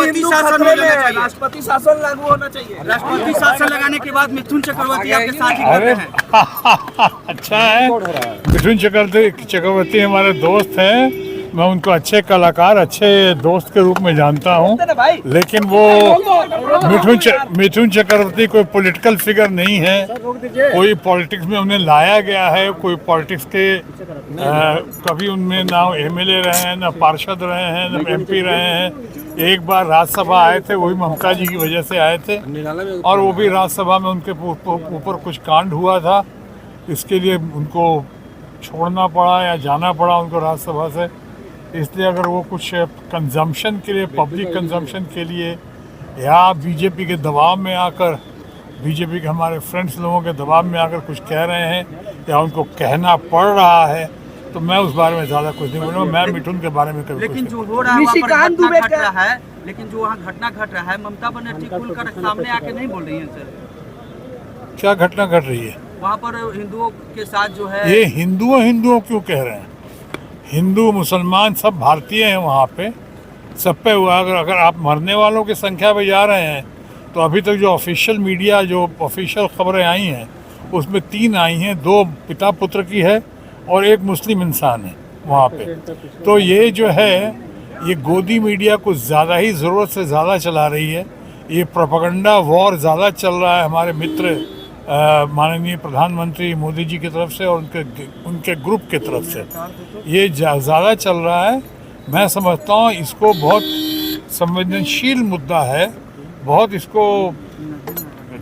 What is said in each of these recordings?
राष्ट्रपति शासन राष्ट्रपति शासन लागू होना चाहिए। राष्ट्रपति शासन लगाने के बाद मिथुन चक्रवर्ती आपके साथ ही करते हैं। अच्छा है, मिथुन चक्रवर्ती हमारे दोस्त हैं। मैं उनको अच्छे कलाकार, अच्छे दोस्त के रूप में जानता हूं, लेकिन वो मिथुन चक्रवर्ती कोई पॉलिटिकल फिगर नहीं है। कोई पॉलिटिक्स में उन्हें लाया गया है, कोई पॉलिटिक्स के कभी उनमें ना एमएलए रहे हैं, ना पार्षद रहे हैं, ना एमपी रहे हैं। एक बार राज्यसभा आए थे, वही ममता जी की वजह से आए थे, और वो भी राज्यसभा में उनके ऊपर कुछ कांड हुआ था, इसके लिए उनको छोड़ना पड़ा या जाना पड़ा उनको राज्यसभा से। इसलिए अगर वो कुछ कंजम्पशन के लिए, पब्लिक कंजम्पशन के लिए, या बीजेपी के दबाव में आकर, बीजेपी के हमारे फ्रेंड्स लोगों के दबाव में आकर कुछ कह रहे हैं या उनको कहना पड़ रहा है, तो मैं उस बारे में ज़्यादा कुछ नहीं बोलूँगा। मैं मिथुन के बारे में कभी लेकिन जो हो रहा है वहाँ पर घटना घट रहा है, लेकिन जो वहाँ घटना घट रहा है, ममता बनर्जी खुलकर सामने आके नहीं बोल रही है सर। क्या घटना घट रही है वहाँ पर? हिंदुओं के साथ जो है, ये हिंदुओं क्यों कह रहे हैं? हिंदू मुसलमान सब भारतीय हैं वहाँ पे, सब पे हुआ। अगर आप मरने वालों की संख्या पे जा रहे हैं, तो अभी तक जो ऑफिशियल मीडिया, जो ऑफिशियल खबरें आई हैं, उसमें 3 आई हैं, 2 पिता पुत्र की है और 1 मुस्लिम इंसान है वहाँ पे। तो ये जो है, ये गोदी मीडिया कुछ ज़्यादा ही ज़रूरत से ज़्यादा चला रही है। ये प्रोपेगेंडा वॉर ज़्यादा चल रहा है हमारे मित्र माननीय प्रधानमंत्री मोदी जी की तरफ से और उनके ग्रुप की तरफ से। ये ज़्यादा चल रहा है। मैं समझता हूँ इसको बहुत संवेदनशील मुद्दा है, बहुत इसको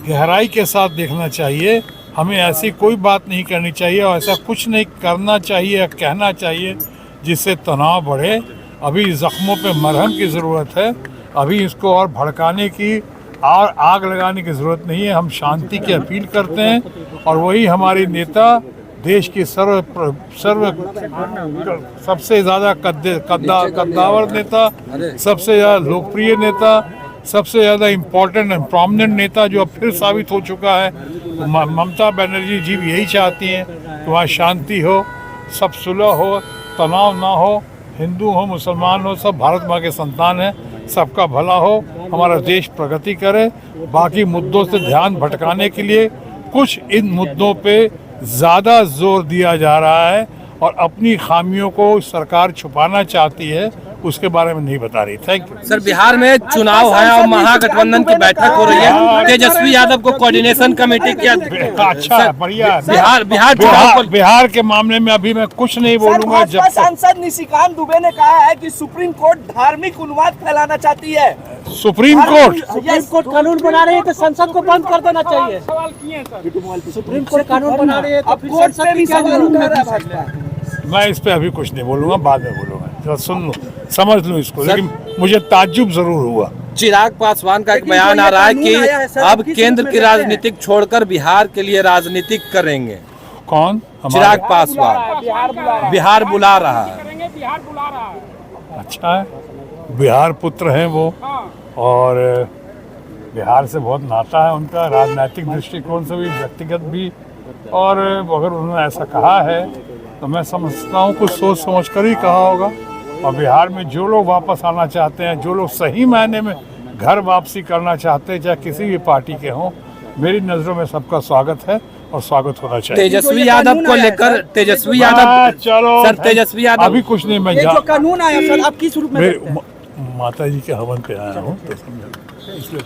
गहराई के साथ देखना चाहिए। हमें ऐसी कोई बात नहीं करनी चाहिए और ऐसा कुछ नहीं करना चाहिए या कहना चाहिए जिससे तनाव बढ़े। अभी ज़ख्मों पे मरहम की ज़रूरत है, अभी इसको और भड़काने की और आग लगाने की ज़रूरत नहीं है। हम शांति की अपील करते हैं और वही हमारी नेता, देश की सबसे ज़्यादा कद्दावर नेता, सबसे ज़्यादा लोकप्रिय नेता, सबसे ज़्यादा इम्पोर्टेंट एंड प्रोमिनेंट नेता जो अब फिर साबित हो चुका है, ममता बनर्जी जी भी यही चाहती हैं कि वहाँ शांति हो, सब सुलह हो, तनाव ना हो, हिंदू हो मुसलमान हो, सब भारत माँ के संतान हैं, सबका भला हो, हमारा देश प्रगति करे। बाकी मुद्दों से ध्यान भटकाने के लिए कुछ इन मुद्दों पे ज़्यादा जोर दिया जा रहा है और अपनी खामियों को सरकार छुपाना चाहती है, उसके बारे में नहीं बता रही। Thank you sir. बिहार में चुनाव है और महागठबंधन की बैठक हो रही है, तेजस्वी यादव को कोऑर्डिनेशन कमेटी की। अच्छा है, बढ़िया। बिहार के मामले में अभी मैं कुछ नहीं बोलूंगा। जब सांसद निशिकांत दुबे ने कहा है कि सुप्रीम कोर्ट धार्मिक उन्माद फैलाना चाहती है। सुप्रीम कोर्ट कानून बना रही है तो संसद को बंद कर देना चाहिए। सवाल किए सर, सुप्रीम कोर्ट कानून बना रही है तो फिर संसद की क्या जरूरत है? मैं इस पे अभी कुछ नहीं बोलूंगा, बाद में बोलूंगा। जरा सुन लो, समझ लो इसको, लेकिन मुझे ताज्जुब जरूर हुआ। चिराग पासवान का एक बयान आ रहा है कि अब केंद्र की राजनीतिक छोड़कर बिहार के लिए राजनीतिक करेंगे। कौन? चिराग पासवान बिहार बुला रहा है। अच्छा है, बिहार पुत्र हैं वो, और बिहार से बहुत नाता है उनका, राजनीतिक दृष्टिकोण से भी, व्यक्तिगत भी। और अगर उन्होंने ऐसा कहा है तो मैं समझता हूँ कुछ सोच समझ कर ही कहा होगा। और बिहार में जो लोग वापस आना चाहते हैं, जो लोग सही मायने में घर वापसी करना चाहते हैं, चाहे किसी भी पार्टी के हों, मेरी नज़रों में सबका स्वागत है और स्वागत होना चाहिए। तेजस्वी यादव को लेकर, तेजस्वी यादव, चलो सर, तेजस्वी यादव अभी कुछ नहीं। मैं जो कानून आया सर, आप किस रूप में? माता जी के हवन पे आया हूँ, तो समझा, इसलिए